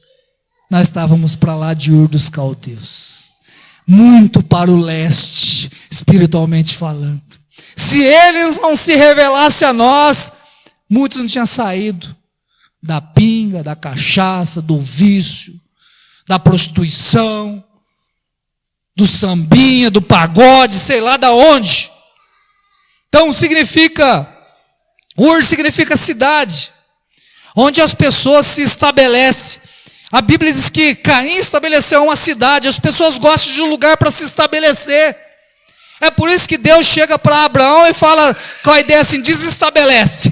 nós estávamos para lá de Ur dos Caldeus, muito para o leste, espiritualmente falando. Se Ele não se revelasse a nós, muitos não tinham saído da pinga, da cachaça, do vício, da prostituição, do sambinha, do pagode, sei lá da onde. Então Ur significa cidade, onde as pessoas se estabelecem. A Bíblia diz que Caim estabeleceu uma cidade, as pessoas gostam de um lugar para se estabelecer. É por isso que Deus chega para Abraão e fala com a ideia assim, desestabelece.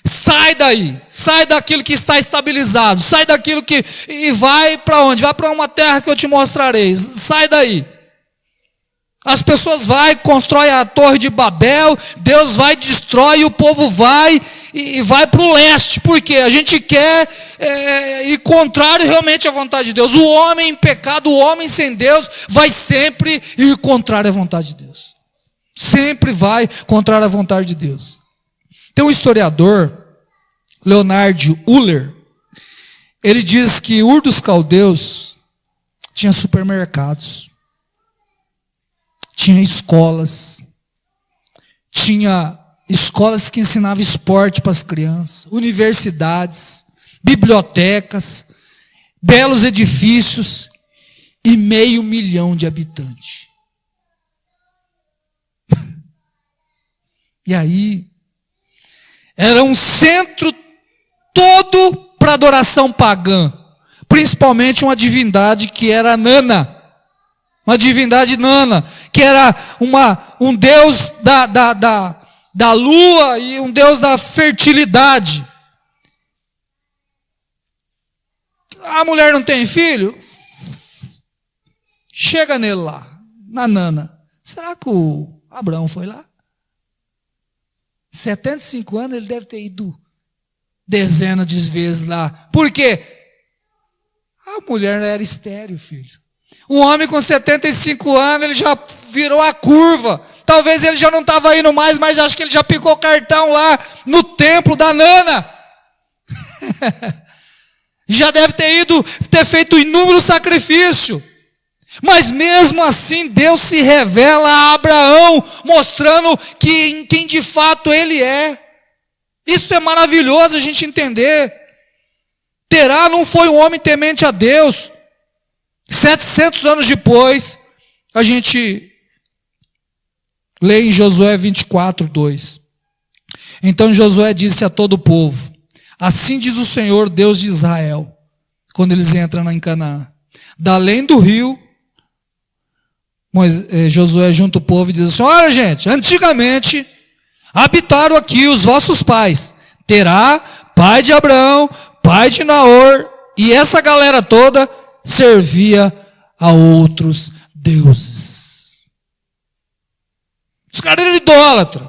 sai daí, sai daquilo que está estabilizado, sai daquilo que... E vai para onde? Vai para uma terra que eu te mostrarei, sai daí. As pessoas vão, constroem a torre de Babel, Deus vai, destrói, e o povo vai e vai para o leste, porque a gente quer ir contrário realmente à vontade de Deus. O homem em pecado, o homem sem Deus, vai sempre ir contrário à vontade de Deus. Sempre vai contrário à vontade de Deus. Tem um historiador, Leonard Euler, ele diz que Ur dos Caldeus tinha supermercados, tinha escolas que ensinavam esporte para as crianças, universidades, bibliotecas, belos edifícios e 500 mil de habitantes. E aí, era um centro todo para adoração pagã, principalmente uma divindade que era Nana. Uma divindade Nana, que era um deus da lua e um deus da fertilidade. A mulher não tem filho? Chega nele lá, na Nana. Será que o Abraão foi lá? 75 anos, ele deve ter ido dezenas de vezes lá. Por quê? A mulher era estéril, filho. O homem com 75 anos, ele já virou a curva. Talvez ele já não estava indo mais, mas acho que ele já picou cartão lá no templo da Nana. Já deve ter feito inúmeros sacrifícios. Mas mesmo assim, Deus se revela a Abraão, mostrando quem de fato ele é. Isso é maravilhoso a gente entender. Terá não foi um homem temente a Deus. 700 anos depois, a gente lê em Josué 24:2. Então Josué disse a todo o povo: assim diz o Senhor, Deus de Israel, quando eles entram em Canaã: da além do rio, Josué junta o povo e diz assim: olha, gente, antigamente habitaram aqui os vossos pais, Terá, pai de Abraão, pai de Naor, e essa galera toda servia a outros deuses. Os caras eram idólatras.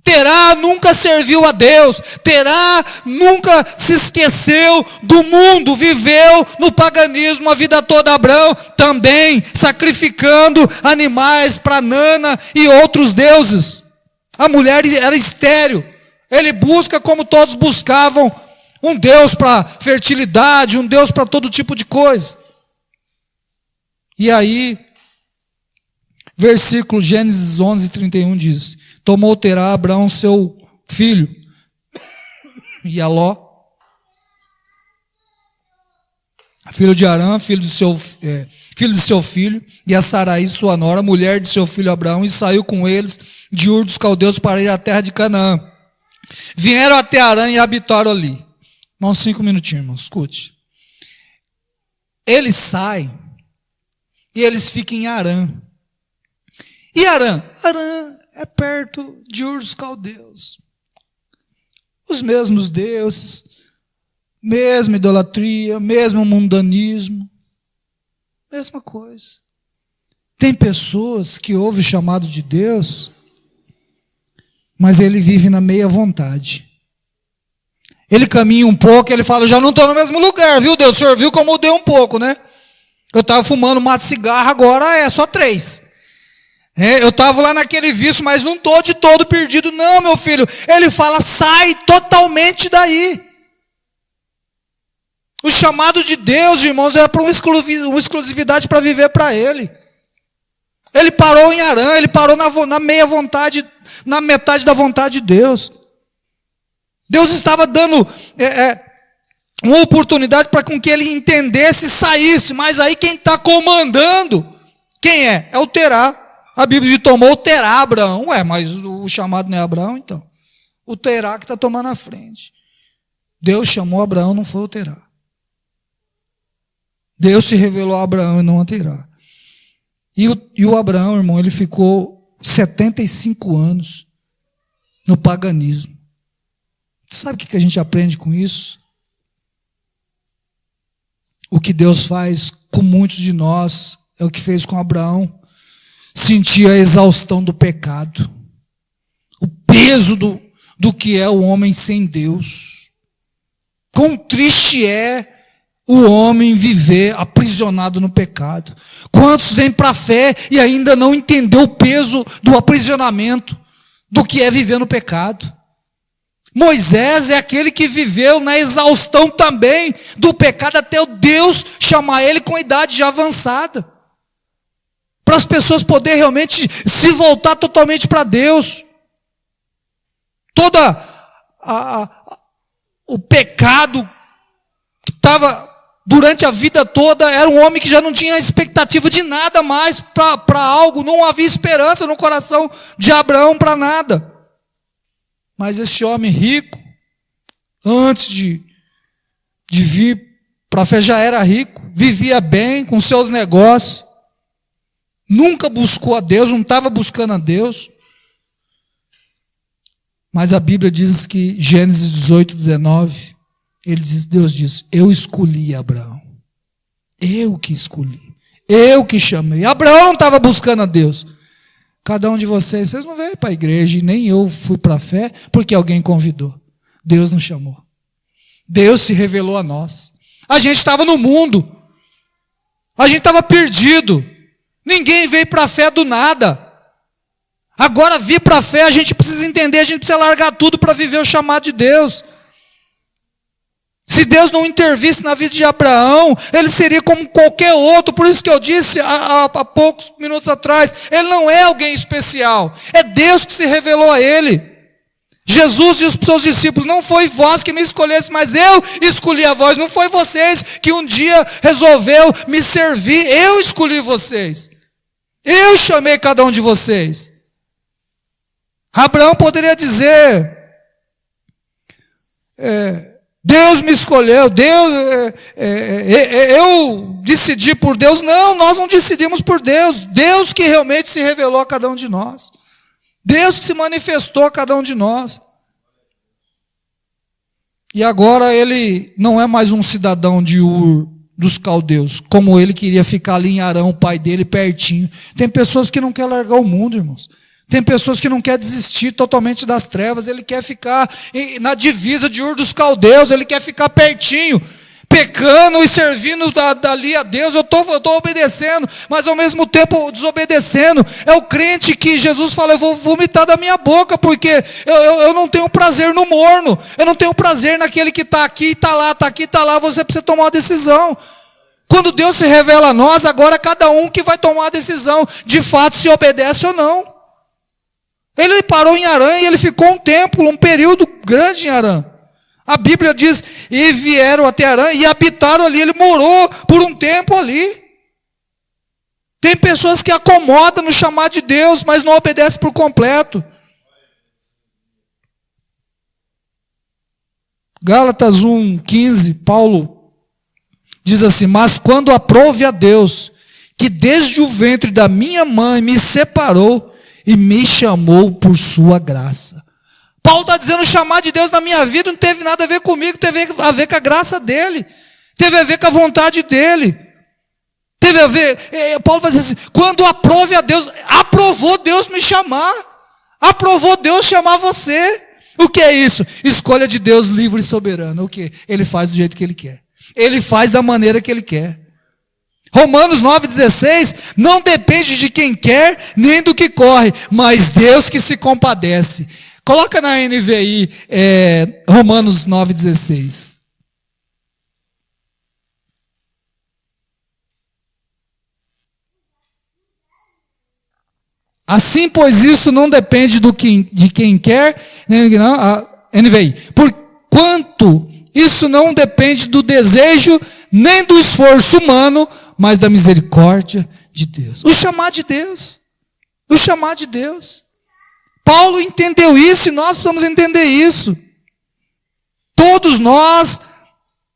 Terá nunca serviu a Deus. Terá nunca se esqueceu do mundo. Viveu no paganismo a vida toda. Abraão também sacrificando animais para Nana e outros deuses. A mulher era estéril. Ele busca, como todos buscavam, um Deus para fertilidade, um Deus para todo tipo de coisa. E aí, versículo Gênesis 11:31 diz: tomou Terá Abraão seu filho, e a Ló, filho de Arã, filho de seu filho, e a Sarai, sua nora, mulher de seu filho Abraão, e saiu com eles de Ur dos Caldeus para ir à terra de Canaã. Vieram até Arã e habitaram ali. Uns 5 minutinhos, irmãos, escute. Eles saem e eles ficam em Arã. E Arã é perto de Ur dos Caldeus. Os mesmos deuses, mesma idolatria, mesmo mundanismo, mesma coisa. Tem pessoas que ouvem o chamado de Deus, mas ele vive na meia vontade. Ele caminha um pouco, ele fala: já não estou no mesmo lugar, viu Deus? O senhor viu que eu mudei um pouco, né? Eu estava fumando mato de cigarro, agora é só 3. Eu estava lá naquele vício, mas não estou de todo perdido. Não, meu filho. Ele fala: sai totalmente daí. O chamado de Deus, irmãos, é para uma exclusividade para viver para Ele. Ele parou em Arã, ele parou na meia vontade, na metade da vontade de Deus. Deus estava dando uma oportunidade para com que ele entendesse e saísse, mas aí quem está comandando, quem é? É o Terá. A Bíblia diz: tomou Terá Abraão. Mas o chamado não é Abraão, então? O Terá que está tomando a frente. Deus chamou Abraão, não foi o Terá. Deus se revelou a Abraão e não a Terá. E o Abraão, irmão, ele ficou 75 anos no paganismo. Sabe o que a gente aprende com isso? O que Deus faz com muitos de nós é o que fez com Abraão. Sentir a exaustão do pecado, o peso do que é o homem sem Deus. Quão triste é o homem viver aprisionado no pecado. Quantos vêm para a fé e ainda não entendeu o peso do aprisionamento, do que é viver no pecado? Moisés é aquele que viveu na exaustão também do pecado até o Deus chamar ele com idade já avançada. Para as pessoas poderem realmente se voltar totalmente para Deus. O pecado que estava durante a vida toda, era um homem que já não tinha expectativa de nada mais para algo, não havia esperança no coração de Abraão para nada. Mas esse homem rico, antes de vir para a fé, já era rico, vivia bem com seus negócios, nunca buscou a Deus, não estava buscando a Deus. Mas a Bíblia diz que, Gênesis 18, 19, Deus diz, eu escolhi Abraão. Eu que escolhi. Eu que chamei. Abraão não estava buscando a Deus. Cada um de vocês não veio para a igreja, e nem eu fui para a fé, porque alguém convidou. Deus nos chamou. Deus se revelou a nós. A gente estava no mundo. A gente estava perdido. Ninguém veio para a fé do nada. Agora, vir para a fé, a gente precisa entender, a gente precisa largar tudo para viver o chamado de Deus. Se Deus não intervisse na vida de Abraão, ele seria como qualquer outro. Por isso que eu disse há poucos minutos atrás, ele não é alguém especial. É Deus que se revelou a ele. Jesus disse para os seus discípulos, não foi vós que me escolheste, mas eu escolhi a vós. Não foi vocês que um dia resolveu me servir. Eu escolhi vocês. Eu chamei cada um de vocês. Abraão poderia dizer, Deus me escolheu, eu decidi por Deus. Não, nós não decidimos por Deus. Deus que realmente se revelou a cada um de nós. Deus que se manifestou a cada um de nós. E agora ele não é mais um cidadão de Ur dos caldeus, como ele queria ficar ali em Arão, o pai dele, pertinho. Tem pessoas que não querem largar o mundo, irmãos. Tem pessoas que não querem desistir totalmente das trevas. Ele quer ficar na divisa de Ur dos caldeus. Ele quer ficar pertinho, pecando e servindo dali a Deus. Eu estou obedecendo, mas ao mesmo tempo desobedecendo. É o crente que Jesus fala, eu vou vomitar da minha boca, porque eu não tenho prazer no morno. Eu não tenho prazer naquele que está aqui e está lá, está aqui e está lá. Você precisa tomar uma decisão. Quando Deus se revela a nós, agora cada um que vai tomar a decisão, de fato se obedece ou não. Ele parou em Arã e ele ficou um período grande em Arã. A Bíblia diz, e vieram até Arã e habitaram ali. Ele morou por um tempo ali. Tem pessoas que acomodam no chamado de Deus, mas não obedecem por completo. Gálatas 1:15, Paulo diz assim, mas quando aprove a Deus, que desde o ventre da minha mãe me separou, e me chamou por sua graça. Paulo está dizendo, o chamado de Deus na minha vida não teve nada a ver comigo, teve a ver com a graça dele, teve a ver com a vontade dele, teve a ver, Paulo vai dizer assim, quando aprove a Deus, aprovou Deus me chamar, aprovou Deus chamar você. O que é isso? Escolha de Deus livre e soberana. O que? Ele faz do jeito que ele quer, ele faz da maneira que ele quer. Romanos 9,16, não depende de quem quer, nem do que corre, mas Deus que se compadece. Coloca na NVI, Romanos 9,16. Assim, pois isso não depende de quem quer, NVI, porquanto isso não depende do desejo, nem do esforço humano, mas da misericórdia de Deus. O chamado de Deus. O chamado de Deus. Paulo entendeu isso e nós precisamos entender isso. Todos nós,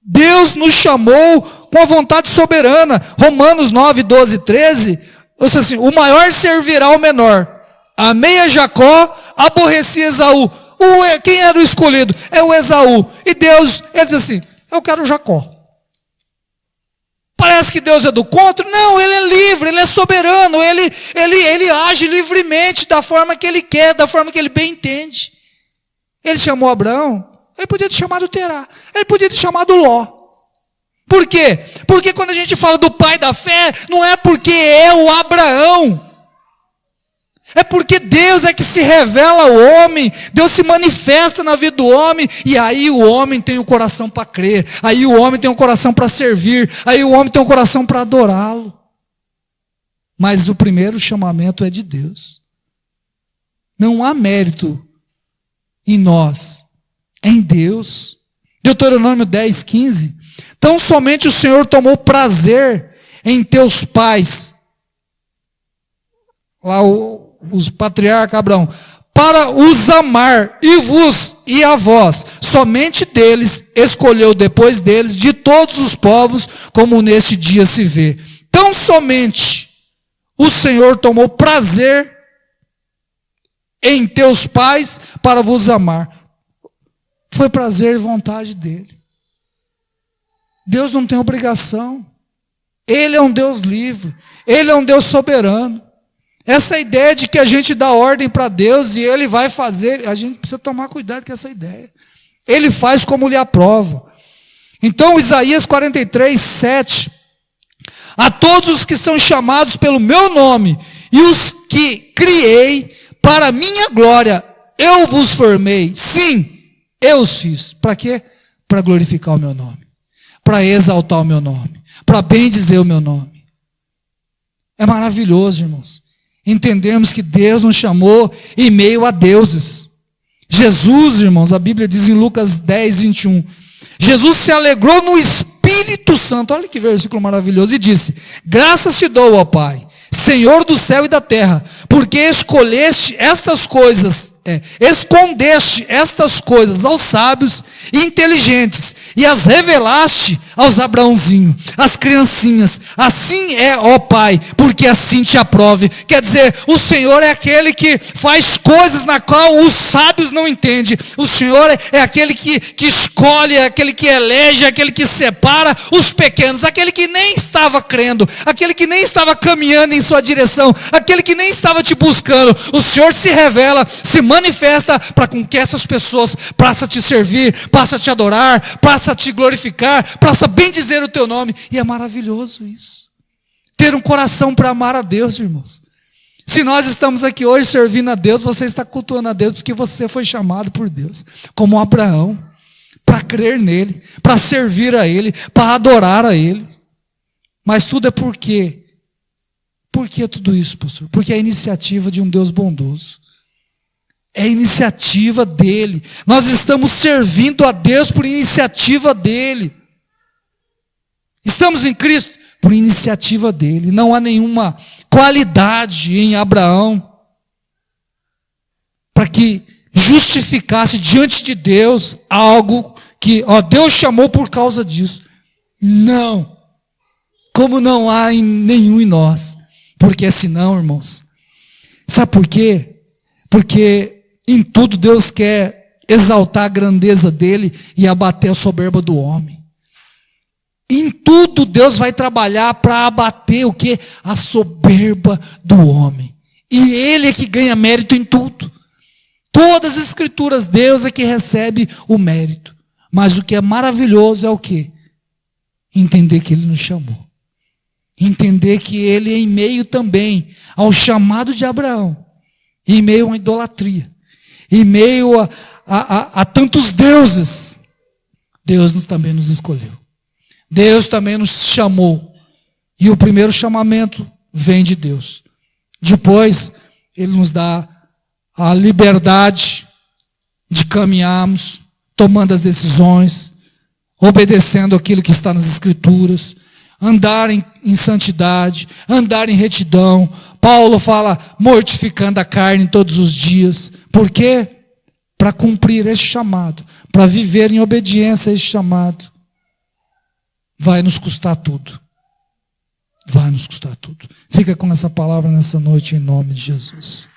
Deus nos chamou com a vontade soberana. Romanos 9, 12, 13, ou seja, assim, o maior servirá ao menor. Amei a Jacó, aborreci Esaú. Quem era o escolhido? É o Esaú. E Deus, ele diz assim, eu quero Jacó. Parece que Deus é do contra. Não, ele é livre, ele é soberano, ele age livremente da forma que ele quer, da forma que ele bem entende. Ele chamou Abraão, ele podia ter chamado Terá, ele podia ter chamado Ló. Por quê? Porque quando a gente fala do pai da fé, não é porque é o Abraão. É porque Deus é que se revela ao homem, Deus se manifesta na vida do homem, e aí o homem tem o coração para crer, aí o homem tem o coração para servir, aí o homem tem o coração para adorá-lo. Mas o primeiro chamamento é de Deus. Não há mérito em nós, é em Deus. Deuteronômio 10, 15. Tão somente o Senhor tomou prazer em teus pais, lá os patriarcas Abraão, para os amar, e a vós, somente deles, escolheu depois deles, de todos os povos, como neste dia se vê. Tão somente o Senhor tomou prazer em teus pais, para vos amar. Foi prazer e vontade dele. Deus não tem obrigação. Ele é um Deus livre. Ele é um Deus soberano. Essa ideia de que a gente dá ordem para Deus e Ele vai fazer, a gente precisa tomar cuidado com essa ideia. Ele faz como lhe aprova. Então, Isaías 43, 7. A todos os que são chamados pelo meu nome e os que criei para a minha glória, eu vos formei. Sim, eu os fiz. Para quê? Para glorificar o meu nome. Para exaltar o meu nome. Para bendizer o meu nome. É maravilhoso, irmãos, entendermos que Deus nos chamou em meio a deuses. Jesus, irmãos, a Bíblia diz em Lucas 10, 21, Jesus se alegrou no Espírito Santo, olha que versículo maravilhoso, e disse, graças te dou, ó Pai, Senhor do céu e da terra, porque escolheste estas coisas, escondeste estas coisas aos sábios e inteligentes, e as revelaste aos Abraãozinho, às criancinhas. Assim é, ó Pai, porque assim te aprove. Quer dizer, o Senhor é aquele que faz coisas na qual os sábios não entendem. O Senhor é aquele que escolhe, é aquele que elege, é aquele que separa os pequenos, aquele que nem estava crendo, aquele que nem estava caminhando em sua direção, aquele que nem estava te buscando. O Senhor se revela, se manifesta para com que essas pessoas passem a te servir, passem a te adorar, passem a te glorificar, passem a bendizer o teu nome. E é maravilhoso isso. Ter um coração para amar a Deus, irmãos. Se nós estamos aqui hoje servindo a Deus, você está cultuando a Deus porque você foi chamado por Deus, como Abraão, para crer nele, para servir a Ele, para adorar a Ele. Mas tudo é por quê? Por que tudo isso, pastor? Porque é a iniciativa de um Deus bondoso. É a iniciativa dele. Nós estamos servindo a Deus por iniciativa dele. Estamos em Cristo por iniciativa dele. Não há nenhuma qualidade em Abraão para que justificasse diante de Deus algo que Deus chamou por causa disso. Não. Como não há em nenhum em nós. Porque senão, irmãos, sabe por quê? Porque em tudo Deus quer exaltar a grandeza dele e abater a soberba do homem. Em tudo Deus vai trabalhar para abater o quê? A soberba do homem. E Ele é que ganha mérito em tudo. Todas as escrituras, Deus é que recebe o mérito. Mas o que é maravilhoso é o quê? Entender que Ele nos chamou. Entender que Ele, em meio também ao chamado de Abraão, em meio a uma idolatria, em meio a tantos deuses, Deus também nos escolheu. Deus também nos chamou. E o primeiro chamamento vem de Deus. Depois, Ele nos dá a liberdade de caminharmos, tomando as decisões, obedecendo aquilo que está nas Escrituras, andar em santidade, andar em retidão. Paulo fala, mortificando a carne todos os dias. Por quê? Para cumprir esse chamado, para viver em obediência a esse chamado. Vai nos custar tudo. Vai nos custar tudo. Fica com essa palavra nessa noite em nome de Jesus.